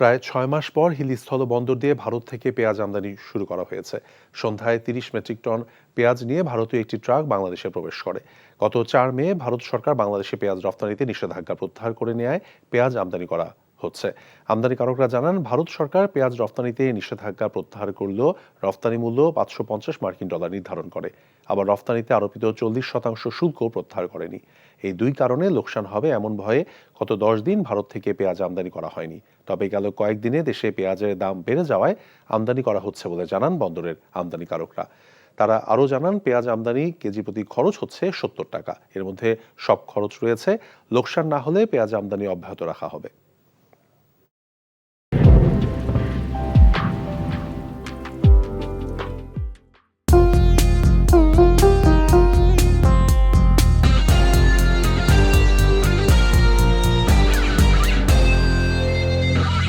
প্রায় ৬ মাস পর হিলি স্থলবন্দর দিয়ে ভারত থেকে পেঁয়াজ আমদানি শুরু করা হয়েছে। সন্ধ্যায় ৩০ মেট্রিক টন পেঁয়াজ নিয়ে ভারতীয় একটি ট্রাক বাংলাদেশে প্রবেশ করে। গত ৪ মে ভারত সরকার বাংলাদেশে পেঁয়াজ রফতানিতে নিষেধাজ্ঞা প্রত্যাহার করে নেয় পেঁয়াজ আমদানি করা হচ্ছে। আমদানিকারকরা জানান, ভারত সরকার পেঁয়াজ রফতানিতে নিষেধাজ্ঞা প্রত্যাহার করলেও রফতানি মূল্য $৫৫০ নির্ধারণ করে। আবার রফতানিতে আরোপিত 40% শুল্ক প্রত্যাহার করেনি। এই দুই কারণে লোকসান হবে এমন ভয়ে গত ১০ দিন ভারত থেকে পেঁয়াজ আমদানি করা হয়নি। তবে গেল কয়েকদিনে দেশে পেঁয়াজের দাম বেড়ে যাওয়ায় আমদানি করা হচ্ছে বলে জানান বন্দরের আমদানিকারকরা। তারা আরও জানান, পেঁয়াজ আমদানি কেজি প্রতি খরচ হচ্ছে $৭০। এর মধ্যে সব খরচ রয়েছে। লোকসান না হলে পেঁয়াজ আমদানি অব্যাহত রাখা হবে।